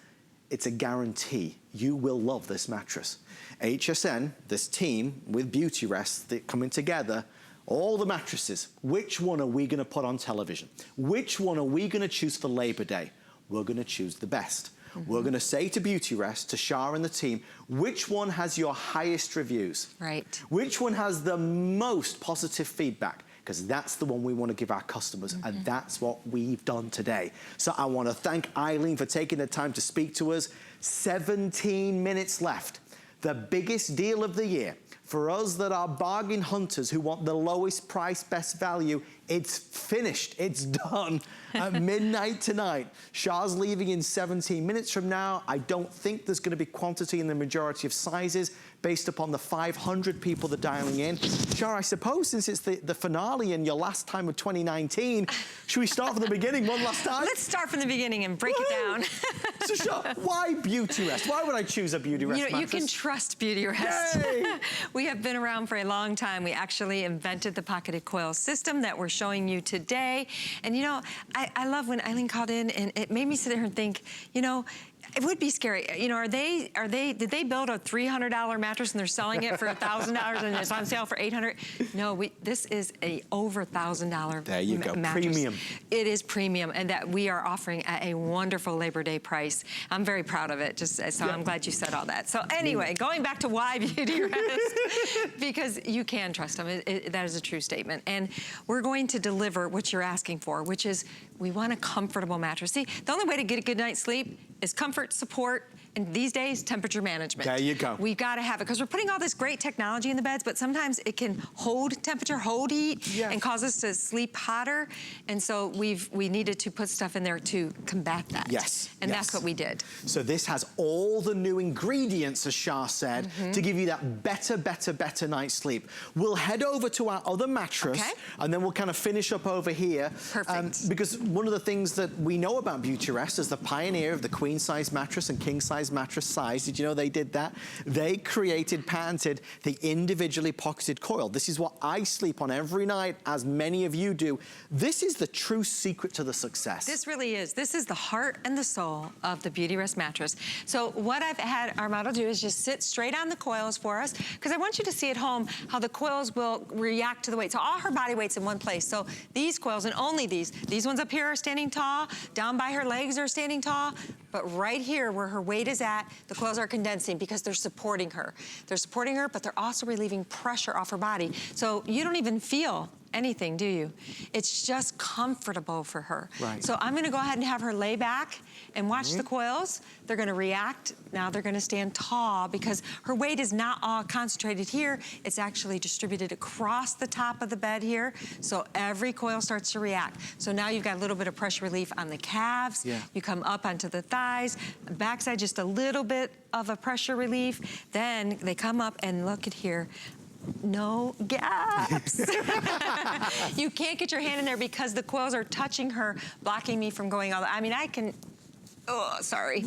it's a guarantee. You will love this mattress. HSN, this team with Beautyrest, they're coming together. All the mattresses, which one are we gonna put on television? Which one are we gonna choose for Labor Day? We're gonna choose the best. We're gonna say to Beautyrest, to Shah and the team, which one has your highest reviews? Right. Which one has the most positive feedback? Because that's the one we want to give our customers, and that's what we've done today. So I want to thank Eileen for taking the time to speak to us. 17 minutes left. The biggest deal of the year. For us that are bargain hunters who want the lowest price, best value, it's finished, it's done at midnight tonight. Shah's leaving in 17 minutes from now. I don't think there's gonna be quantity in the majority of sizes based upon the 500 people that are dialing in. Shah, I suppose since it's the finale and your last time of 2019, should we start from the beginning one last time? Let's start from the beginning and break it down. So Shah, why Beautyrest? Why would I choose a Beautyrest mattress? You can trust Beautyrest. We have been around for a long time. We actually invented the pocketed coil system that we're showing you today. And you know, I love when Eileen called in and it made me sit there and think, you know, it would be scary. You know, did they build a $300 mattress and they're selling it for $1,000 and it's on sale for $800? No, this is a over $1,000 there you go, mattress. Premium. It is premium, and that we are offering at a wonderful Labor Day price. I'm very proud of it, so I'm glad you said all that. So anyway, going back to why Beautyrest, because you can trust them. That is a true statement. And we're going to deliver what you're asking for, which is we want a comfortable mattress. See, the only way to get a good night's sleep is comfort, support, and these days, temperature management. There you go. We've got to have it, because we're putting all this great technology in the beds, but sometimes it can hold temperature, hold heat, and cause us to sleep hotter. And so we needed to put stuff in there to combat that. And that's what we did. So this has all the new ingredients, as Shah said, to give you that better night's sleep. We'll head over to our other mattress, and then we'll kind of finish up over here. Perfect. Because one of the things that we know about Beautyrest as the pioneer of the queen size mattress and king size mattress size. Did you know they did that? They patented the individually pocketed coil. This is what I sleep on every night, as many of you do. This is the true secret to the success. This really is. This is the heart and the soul of the Beautyrest mattress. So what I've had our model do is just sit straight on the coils for us, because I want you to see at home how the coils will react to the weight. So all her body weight's in one place. So these coils, and only these ones up here are standing tall, down by her legs are standing tall, but right here where her weight is at, the coils are condensing because they're supporting her. They're supporting her, but they're also relieving pressure off her body. So you don't even feel anything, do you? It's just comfortable for her. So I'm gonna go ahead and have her lay back and watch the coils. They're gonna react. Now they're gonna stand tall because her weight is not all concentrated here. It's actually distributed across the top of the bed here. So every coil starts to react. So now you've got a little bit of pressure relief on the calves. You come up onto the thighs, backside, just a little bit of a pressure relief. Then they come up and look at here. No gaps. You can't get your hand in there because the coils are touching her, blocking me from going all the, I mean, I can, oh, sorry.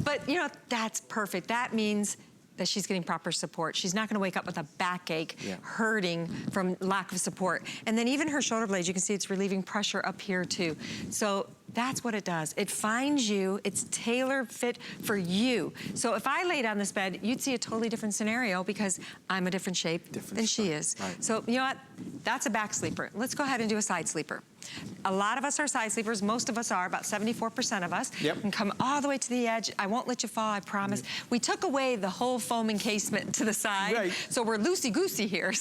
But you know, that's perfect. That means that she's getting proper support. She's not gonna wake up with a backache, hurting from lack of support. And then even her shoulder blades, you can see it's relieving pressure up here too. So that's what it does. It finds you, it's tailor fit for you. So if I laid on this bed, you'd see a totally different scenario because I'm a different shape than she is. So you know what? That's a back sleeper. Let's go ahead and do a side sleeper. A lot of us are side sleepers. Most of us are, about 74% of us. And come all the way to the edge. I won't let you fall, I promise. We took away the whole foam encasement to the side. So we're loosey-goosey here.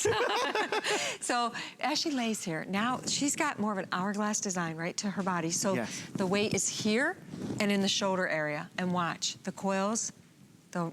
So as she lays here, now she's got more of an hourglass design, right, to her body. So the weight is here and in the shoulder area. And watch, the coils,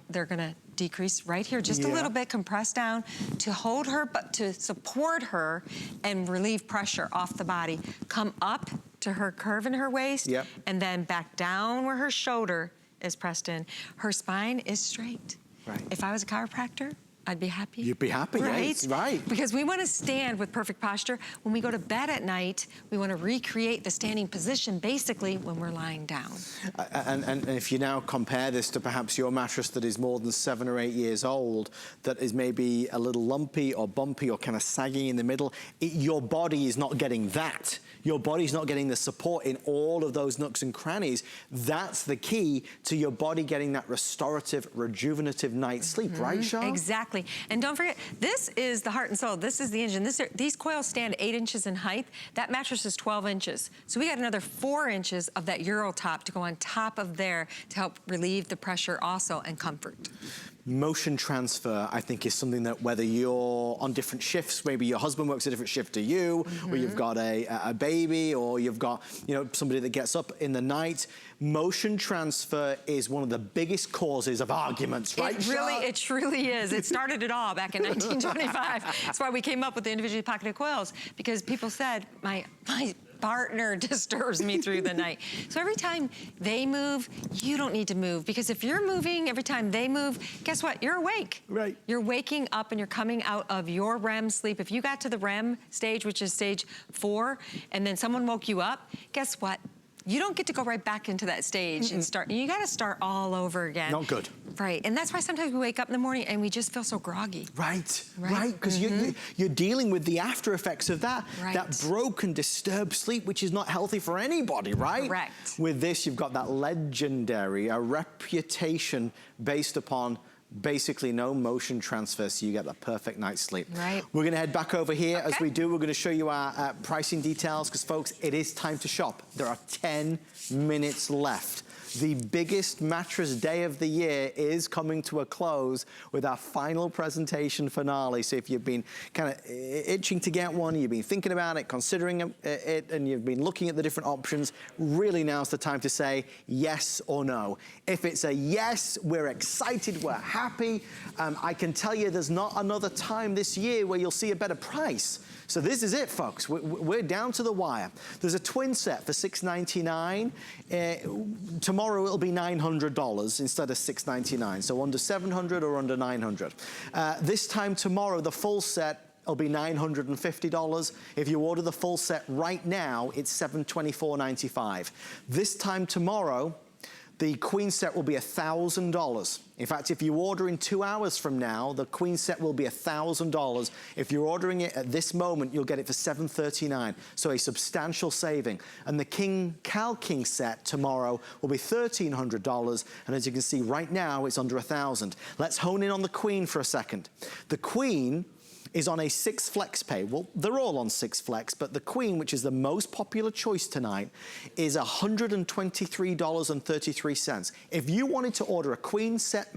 they're gonna decrease right here just a little bit, compress down to hold her, but to support her and relieve pressure off the body. Come up to her curve in her waist, and then back down where her shoulder is pressed in. Her spine is straight. Right. If I was a chiropractor, I'd be happy. You'd be happy, right? Yes, right. Because we want to stand with perfect posture. When we go to bed at night, we want to recreate the standing position basically when we're lying down. And if you now compare this to perhaps your mattress that is more than 7 or 8 years old, that is maybe a little lumpy or bumpy or kind of sagging in the middle, your body is not getting that. Your body's not getting the support in all of those nooks and crannies. That's the key to your body getting that restorative, rejuvenative night's sleep, right, Sean? Exactly. And don't forget, this is the heart and soul. This is the engine. These coils stand 8 inches in height. That mattress is 12 inches. So we got another 4 inches of that Euro top to go on top of there to help relieve the pressure also and comfort. Motion transfer, I think, is something that whether you're on different shifts, maybe your husband works a different shift to you, or you've got a baby, or you've got, you know, somebody that gets up in the night. Motion transfer is one of the biggest causes of arguments, right? It truly is. It started it all back in 1925. That's why we came up with the individually pocketed coils, because people said, my partner disturbs me through the night. So every time they move, you don't need to move, because if you're moving every time they move, guess what? You're awake. Right. You're waking up and you're coming out of your REM sleep. If you got to the REM stage, which is stage 4, and then someone woke you up, guess what? You don't get to go right back into that stage and start. You got to start all over again. Not good. Right, and that's why sometimes we wake up in the morning and we just feel so groggy. Right, because you're dealing with the after effects of that, that broken, disturbed sleep, which is not healthy for anybody, right? Correct. With this, you've got that legendary, a reputation based upon basically no motion transfer, so you get that perfect night's sleep. Right. We're gonna head back over here. As we do, we're gonna show you our pricing details, because folks, it is time to shop. There are 10 minutes left. The biggest mattress day of the year is coming to a close with our final presentation finale. So if you've been kind of itching to get one, you've been thinking about it, considering it, and you've been looking at the different options, really now's the time to say yes or no. If it's a yes, we're excited, we're happy. I can tell you there's not another time this year where you'll see a better price. So this is it, folks. We're down to the wire. There's a twin set for $699. Tomorrow it'll be $900 instead of $699. So under $700 or under $900. This time tomorrow, the full set will be $950. If you order the full set right now, it's $724.95. This time tomorrow, the queen set will be $1,000. In fact, if you order in 2 hours from now, the queen set will be $1,000. If you're ordering it at this moment, you'll get it for $739. So a substantial saving. And the Cal King set tomorrow will be $1,300. And as you can see right now, it's under $1,000. Let's hone in on the queen for a second. The queen is on a 6 flex pay. Well, they're all on 6 flex, but the queen, which is the most popular choice tonight, is $123.33. If you wanted to order a queen set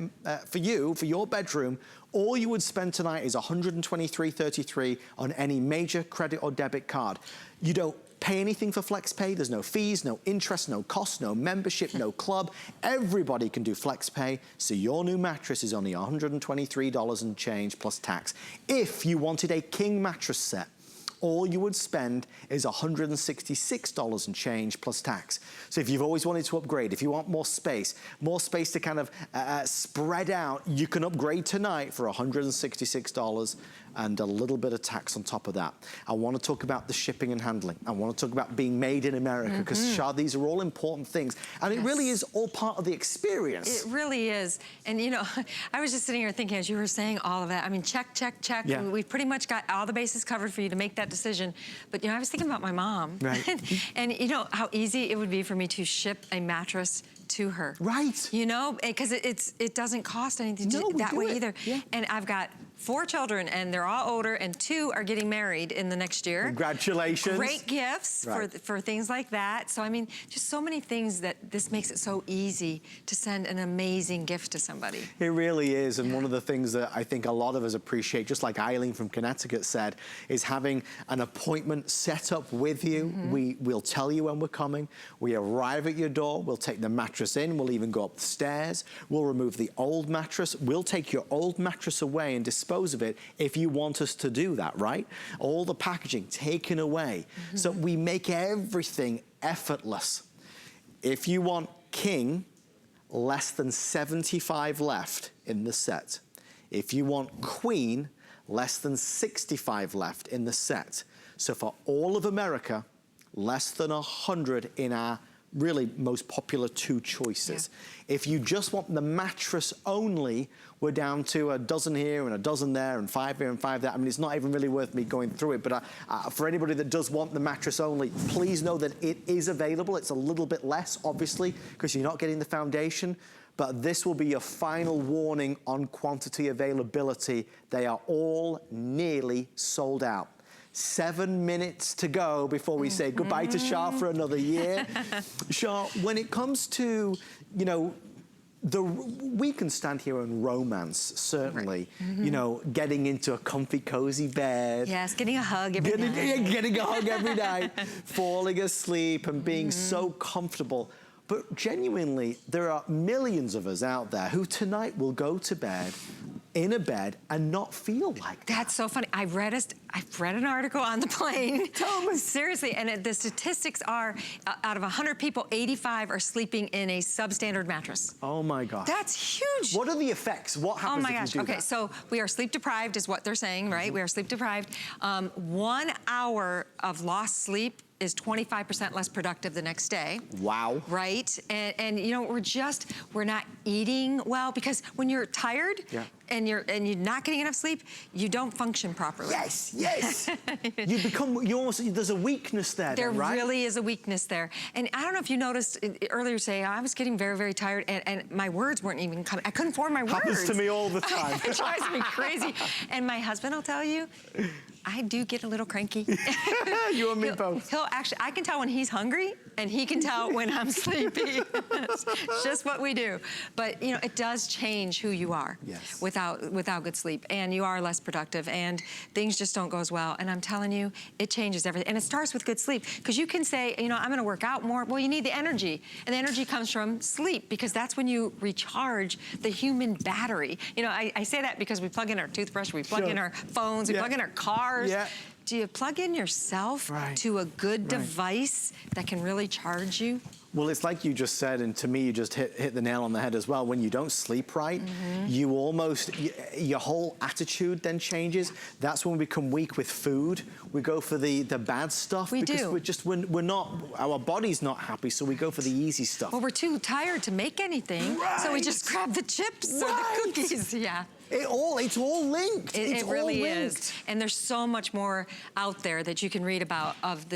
for your bedroom, all you would spend tonight is $123.33 on any major credit or debit card. You don't pay anything for FlexPay. There's no fees, no interest, no cost, no membership, no club. Everybody can do FlexPay, so your new mattress is only $123 and change plus tax. If you wanted a king mattress set, all you would spend is $166 and change plus tax. So if you've always wanted to upgrade, if you want more space to kind of spread out, you can upgrade tonight for $166 and a little bit of tax on top of that. I want to talk about the shipping and handling. I want to talk about being made in America, because these are all important things. And it really is all part of the experience. It really is. And you know, I was just sitting here thinking as you were saying all of that, I mean, check, check, check. Yeah. We've pretty much got all the bases covered for you to make that decision. But you know, I was thinking about my mom. Right. and you know, how easy it would be for me to ship a mattress to her. Right. You know, because it doesn't cost anything that way either. Yeah. And I've got 4 children, and they're all older, and 2 are getting married in the next year. Congratulations. Great gifts for things like that. So, I mean, just so many things that this makes it so easy to send an amazing gift to somebody. It really is, and one of the things that I think a lot of us appreciate, just like Eileen from Connecticut said, is having an appointment set up with you. We'll tell you when we're coming. We arrive at your door. We'll take the mattress in. We'll even go up the stairs. We'll remove the old mattress. We'll take your old mattress away and display dispose of it if you want us to do that, right? All the packaging taken away. So we make everything effortless. If you want king, less than 75 left in the set. If you want queen, less than 65 left in the set. So for all of America, less than 100 in our really most popular 2 choices. Yeah. If you just want the mattress only, we're down to a dozen here and a dozen there and 5 here and 5 there. I mean, it's not even really worth me going through it, but for anybody that does want the mattress only, please know that it is available. It's a little bit less, obviously, because you're not getting the foundation, but this will be your final warning on quantity availability. They are all nearly sold out. 7 minutes to go before we say goodbye to Shah for another year. Shah, when it comes to, you know, we can stand here and romance, certainly, you know, getting into a comfy, cozy bed. Yes, getting a hug every night. Getting a hug every night, falling asleep and being so comfortable. But genuinely, there are millions of us out there who tonight will go to bed in a bed and not feel like that. That's so funny. I've read an article on the plane. Tell me. Seriously, and the statistics are, out of 100 people, 85 are sleeping in a substandard mattress. Oh my gosh. That's huge. What are the effects? What happens if you do that? Okay, so we are sleep deprived is what they're saying, right? We are sleep deprived. 1 hour of lost sleep is 25% less productive the next day. Wow. Right? And you know, we're not eating well, because when you're tired and you're not getting enough sleep, you don't function properly. Yes, yes. There's a weakness there, There right? really is a weakness there. And I don't know if you noticed earlier saying, I was getting very, very tired and my words weren't even coming. I couldn't form my words. Happens to me all the time. It drives me crazy. And my husband will tell you, I do get a little cranky. You and me both. He'll actually, I can tell when he's hungry and he can tell when I'm sleepy. It's just what we do. But you know, it does change who you are without good sleep, and you are less productive and things just don't go as well. And I'm telling you, it changes everything. And it starts with good sleep, because you can say, you know, I'm gonna work out more. Well, you need the energy, and the energy comes from sleep, because that's when you recharge the human battery. You know, I say that because we plug in our toothbrush, we plug in our phones, we plug in our cars. Do you plug in yourself to a good device that can really charge you? Well, it's like you just said, and to me, you just hit the nail on the head as well. When you don't sleep right, you almost, your whole attitude then changes. That's when we become weak with food. We go for the bad stuff. Because we're not, our body's not happy, so we go for the easy stuff. Well, we're too tired to make anything, so we just grab the chips or the cookies. It's all linked. It really is. And there's so much more out there that you can read about of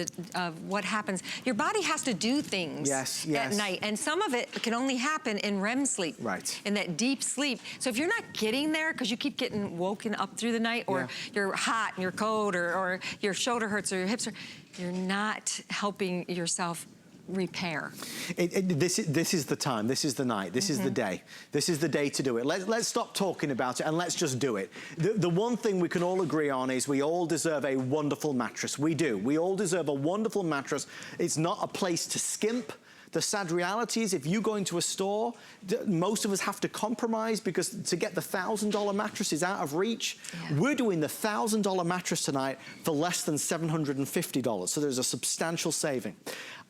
what happens. Your body has to do things at night, and some of it can only happen in REM sleep, in that deep sleep. So if you're not getting there because you keep getting woken up through the night, or you're hot and you're cold, or your shoulder hurts or your hips hurt, you're not helping yourself repair. This is the time, this is the night, this is the day. This is the day to do it. Let's stop talking about it and let's just do it. The one thing we can all agree on is we all deserve a wonderful mattress. We do. We all deserve a wonderful mattress. It's not a place to skimp. The sad reality is, if you go into a store, most of us have to compromise, because to get the $1,000 mattress is out of reach. We're doing the $1,000 mattress tonight for less than $750. So there's a substantial saving.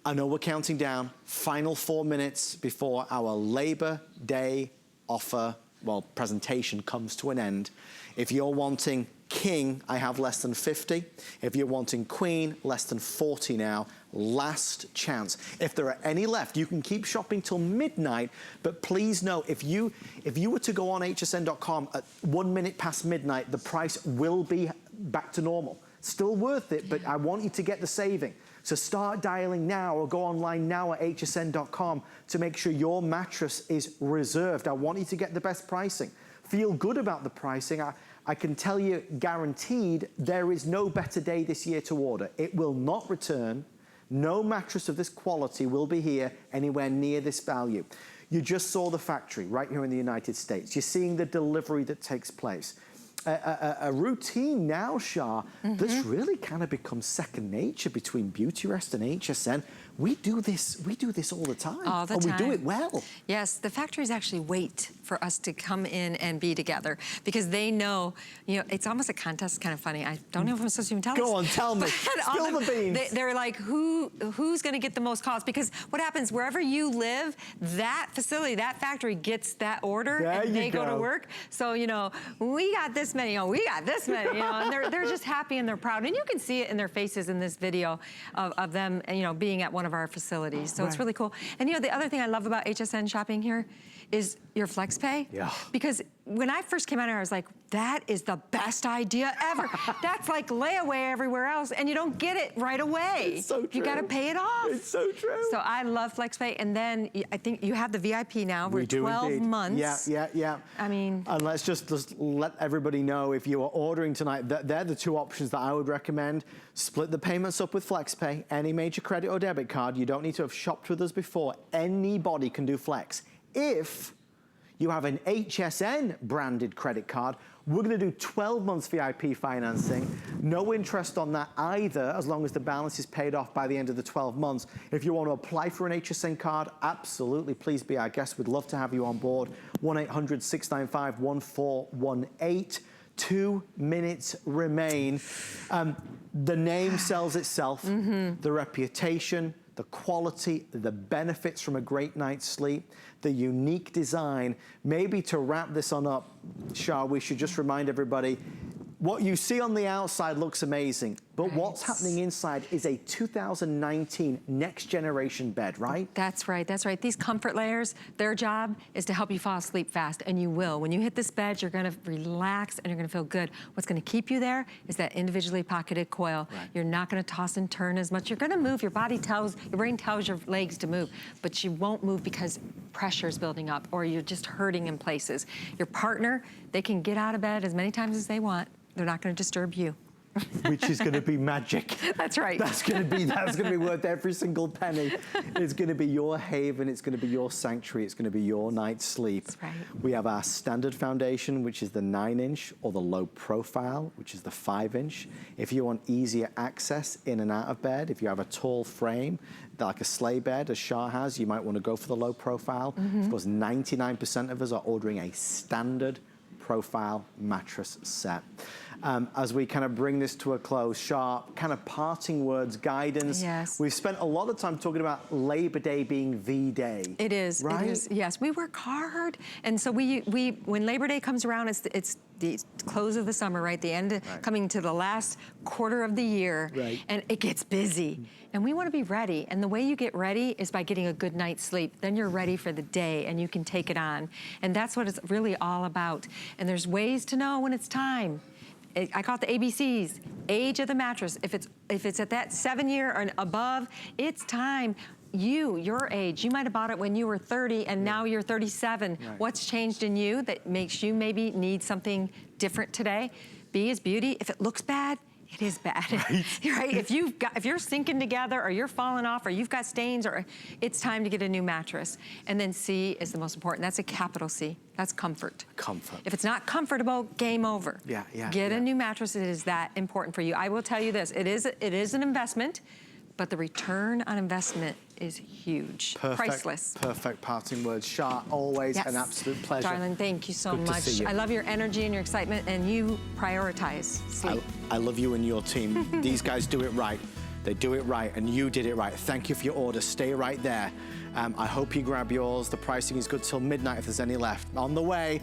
I know we're counting down, final 4 minutes before our Labor Day offer, well, presentation comes to an end. If you're wanting king, I have less than 50. If you're wanting queen, less than 40 now. Last chance. If there are any left, you can keep shopping till midnight, but please know, if you were to go on hsn.com at 1 minute past midnight, the price will be back to normal. Still worth it, but I want you to get the saving. So start dialing now, or go online now at hsn.com to make sure your mattress is reserved. I want you to get the best pricing. Feel good about the pricing. I can tell you, guaranteed, there is no better day this year to order. It will not return. No mattress of this quality will be here anywhere near this value. You just saw the factory right here in the United States. You're seeing the delivery that takes place. A routine now, Shah, that's really kind of become second nature between Beautyrest and HSN. we do this all the time. All the and time. we do it well. Yes, the factories actually wait for us to come in and be together because they know, you know, it's almost a contest. Kind of funny. I don't know if I'm supposed to even tell this. Go on, tell me. Spill the beans. They're like, who's going to get the most calls? Because what happens, wherever you live, that facility, that factory gets that order and they go to work. So, you know, we got this many, oh, we got this many, you know, and they're just happy and they're proud. And you can see it in their faces in this video of them, you know, being at one of our facilities. So it's really cool. And you know, the other thing I love about HSN shopping here is your flex pay. Yeah. Because when I first came out here, I was like, that is the best idea ever. That's like layaway everywhere else, and you don't get it right away. It's so true. You gotta pay it off. It's so true. So I love flex pay, and then I think you have the VIP now. We're 12 months. Yeah. I mean. And let's just let everybody know, if you are ordering tonight, they're the two options that I would recommend. Split the payments up with FlexPay, any major credit or debit card. You don't need to have shopped with us before. Anybody can do Flex. If you have an HSN branded credit card, we're gonna do 12 months VIP financing. No interest on that either, as long as the balance is paid off by the end of the 12 months. If you want to apply for an HSN card, absolutely, please be our guest. We'd love to have you on board. 1-800-695-1418. 2 minutes remain. The name sells itself. The reputation, the quality, the benefits from a great night's sleep, the unique design. Maybe to wrap this on up, Shah, we should just remind everybody, what you see on the outside looks amazing, but what's happening inside is a 2019 next generation bed, right? That's right, that's right. These comfort layers, their job is to help you fall asleep fast, and you will. When you hit this bed, you're gonna relax and you're gonna feel good. What's gonna keep you there is that individually pocketed coil. Right. You're not gonna toss and turn as much. You're gonna move, your brain tells your legs to move, but you won't move because pressure is building up or you're just hurting in places. Your partner, they can get out of bed as many times as they want. They're not gonna disturb you. Which is going to be magic. That's right. That's going to be worth every single penny. It's going to be your haven. It's going to be your sanctuary. It's going to be your night's sleep. That's right. We have our standard foundation, which is the 9-inch, or the low profile, which is the 5-inch. If you want easier access in and out of bed, if you have a tall frame, like a sleigh bed, as Shah has, you might want to go for the low profile. Of course, 99% of us are ordering a standard profile mattress set. As we kind of bring this to a close, Shah, kind of parting words, guidance. Yes. We've spent a lot of time talking about Labor Day being the day. It is, right? It is, yes. We work hard. And so when Labor Day comes around, it's the close of the summer, right? The end, coming to the last quarter of the year. Right. And it gets busy. And we want to be ready. And the way you get ready is by getting a good night's sleep. Then you're ready for the day and you can take it on. And that's what it's really all about. And there's ways to know when it's time. I call it the ABCs. Age of the mattress. If it's at that 7-year or above, it's time. Your age, you might have bought it when you were 30 and now you're 37. Right. What's changed in you that makes you maybe need something different today? B is beauty. If it looks bad, it is bad, right? If you're sinking together or you're falling off or you've got stains, or it's time to get a new mattress. And then C is the most important. That's a capital C. That's comfort. Comfort. If it's not comfortable, game over. Get a new mattress. It is that important for you. I will tell you this, it is an investment, but the return on investment is huge. Priceless. Perfect parting words. Shah, always an absolute pleasure. Darling, thank you so much. To see you. I love your energy and your excitement, and you prioritize sleep. I love you and your team. These guys do it right. They do it right, and you did it right. Thank you for your order. Stay right there. I hope you grab yours. The pricing is good till midnight if there's any left. On the way.